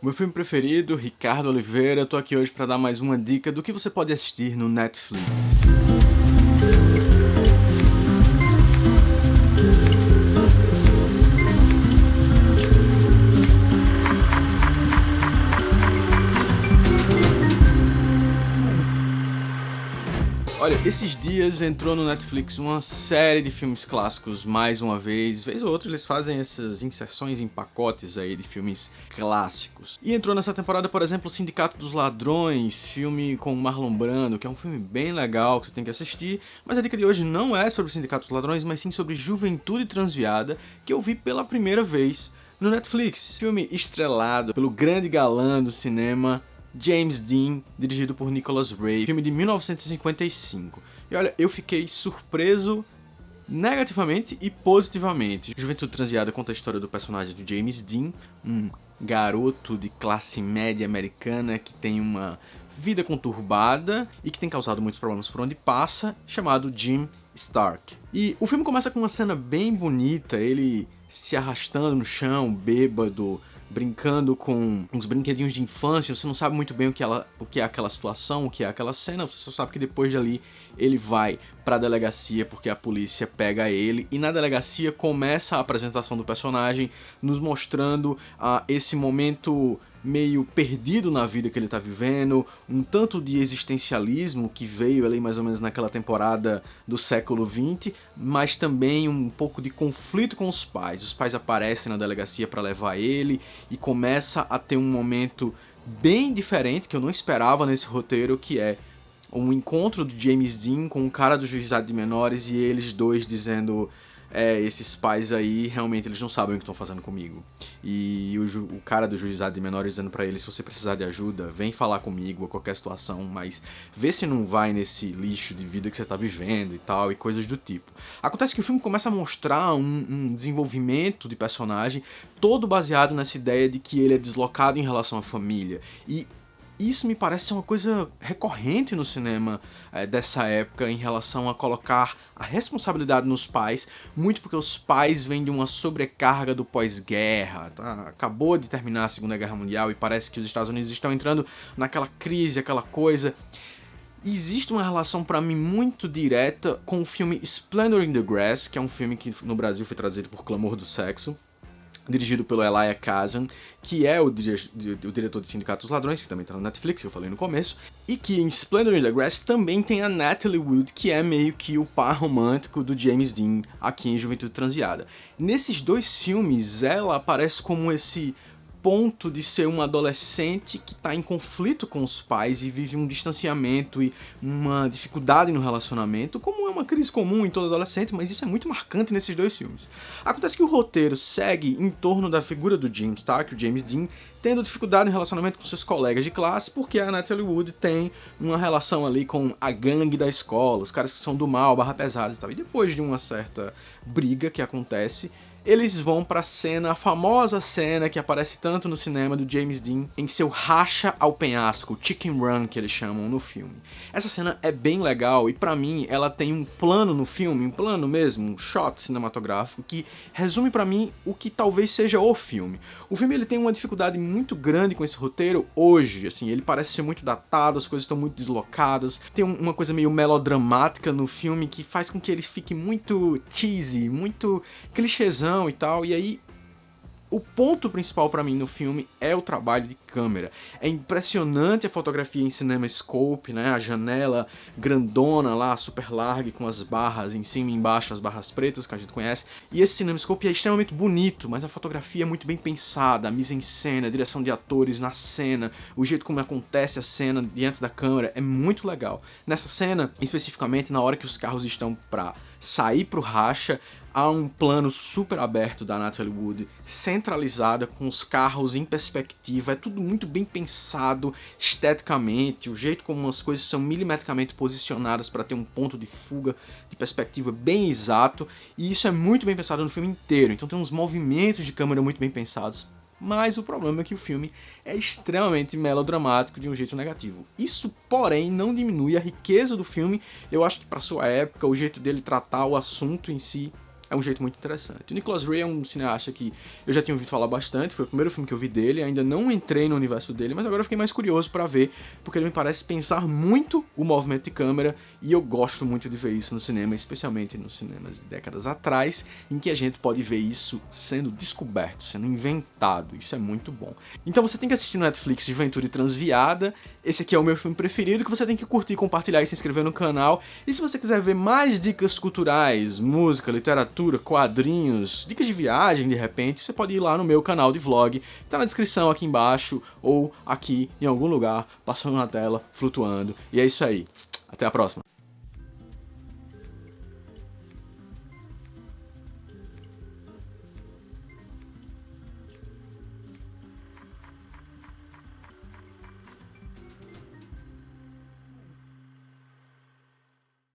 Meu filme preferido, Ricardo Oliveira, tô aqui hoje para dar mais uma dica do que você pode assistir no Netflix. Olha, esses dias entrou no Netflix uma série de filmes clássicos mais uma vez ou outra eles fazem essas inserções em pacotes aí de filmes clássicos. E entrou nessa temporada, por exemplo, o Sindicato dos Ladrões, filme com Marlon Brando, que é um filme bem legal que você tem que assistir, mas a dica de hoje não é sobre o Sindicato dos Ladrões, mas sim sobre Juventude Transviada, que eu vi pela primeira vez no Netflix. Filme estrelado pelo grande galã do cinema, James Dean, dirigido por Nicholas Ray, filme de 1955. E olha, eu fiquei surpreso negativamente e positivamente. Juventude Transviada conta a história do personagem de James Dean, um garoto de classe média americana que tem uma vida conturbada e que tem causado muitos problemas por onde passa, chamado Jim Stark. E o filme começa com uma cena bem bonita, ele se arrastando no chão, bêbado, brincando com uns brinquedinhos de infância. Você não sabe muito bem o que é aquela situação, o que é aquela cena, você só sabe que depois dali ele vai pra delegacia porque a polícia pega ele, e na delegacia começa a apresentação do personagem, nos mostrando esse momento meio perdido na vida que ele tá vivendo, um tanto de existencialismo que veio ali mais ou menos naquela temporada do século XX, mas também um pouco de conflito com os pais. Os pais aparecem na delegacia para levar ele e começa a ter um momento bem diferente que eu não esperava nesse roteiro, que é um encontro do James Dean com um cara do juizado de menores e eles dois dizendo: esses pais aí, realmente, eles não sabem o que estão fazendo comigo. E o cara do juizado de menores dizendo pra eles: se você precisar de ajuda, vem falar comigo a qualquer situação, mas vê se não vai nesse lixo de vida que você tá vivendo e tal, e coisas do tipo. Acontece que o filme começa a mostrar um desenvolvimento de personagem todo baseado nessa ideia de que ele é deslocado em relação à família. E isso me parece ser uma coisa recorrente no cinema dessa época, em relação a colocar a responsabilidade nos pais, muito porque os pais vêm de uma sobrecarga do pós-guerra, tá? Acabou de terminar a Segunda Guerra Mundial e parece que os Estados Unidos estão entrando naquela crise, aquela coisa. E existe uma relação pra mim muito direta com o filme Splendor in the Grass, que é um filme que no Brasil foi traduzido por Clamor do Sexo, dirigido pelo Elia Kazan, que é o diretor de Sindicato dos Ladrões, que também tá no Netflix, que eu falei no começo, e que em Splendor in the Grass também tem a Natalie Wood, que é meio que o par romântico do James Dean aqui em Juventude Transviada. Nesses dois filmes, ela aparece como esse ponto de ser uma adolescente que está em conflito com os pais e vive um distanciamento e uma dificuldade no relacionamento, como é uma crise comum em todo adolescente, mas isso é muito marcante nesses dois filmes. Acontece que o roteiro segue em torno da figura do Jim Stark, o James Dean, tendo dificuldade em relacionamento com seus colegas de classe, porque a Natalie Wood tem uma relação ali com a gangue da escola, os caras que são do mal, barra pesada e tal. E depois de uma certa briga que acontece, eles vão pra cena, a famosa cena que aparece tanto no cinema do James Dean em seu racha ao penhasco, o Chicken Run que eles chamam no filme. Essa cena é bem legal e pra mim ela tem um plano no filme, um plano mesmo, um shot cinematográfico que resume pra mim o que talvez seja o filme. O filme ele tem uma dificuldade muito grande com esse roteiro hoje, assim, ele parece ser muito datado, as coisas estão muito deslocadas, tem uma coisa meio melodramática no filme que faz com que ele fique muito cheesy, muito clichêzão e tal, e aí o ponto principal pra mim no filme é o trabalho de câmera. É impressionante a fotografia em CinemaScope, né? A janela grandona lá, super larga, com as barras em cima e embaixo, as barras pretas que a gente conhece. E esse CinemaScope é extremamente bonito, mas a fotografia é muito bem pensada, a mise-en-scène, a direção de atores na cena, o jeito como acontece a cena diante da câmera é muito legal. Nessa cena, especificamente na hora que os carros estão pra sair pro racha, há um plano super aberto da Natalie Wood, centralizada, com os carros em perspectiva, é tudo muito bem pensado esteticamente, o jeito como as coisas são milimetricamente posicionadas para ter um ponto de fuga, de perspectiva bem exato, e isso é muito bem pensado no filme inteiro, então tem uns movimentos de câmera muito bem pensados. Mas o problema é que o filme é extremamente melodramático de um jeito negativo. Isso, porém, não diminui a riqueza do filme. Eu acho que para sua época, o jeito dele tratar o assunto em si é um jeito muito interessante. O Nicholas Ray é um cineasta que eu já tinha ouvido falar bastante, foi o primeiro filme que eu vi dele, ainda não entrei no universo dele, mas agora eu fiquei mais curioso pra ver, porque ele me parece pensar muito o movimento de câmera, e eu gosto muito de ver isso no cinema, especialmente nos cinemas de décadas atrás, em que a gente pode ver isso sendo descoberto, sendo inventado, isso é muito bom. Então você tem que assistir no Netflix Juventude Transviada, esse aqui é o meu filme preferido, que você tem que curtir, compartilhar e se inscrever no canal, e se você quiser ver mais dicas culturais, música, literatura, quadrinhos, dicas de viagem de repente, você pode ir lá no meu canal de vlog, tá na descrição aqui embaixo, ou aqui em algum lugar, passando na tela, flutuando, e é isso aí. Até a próxima.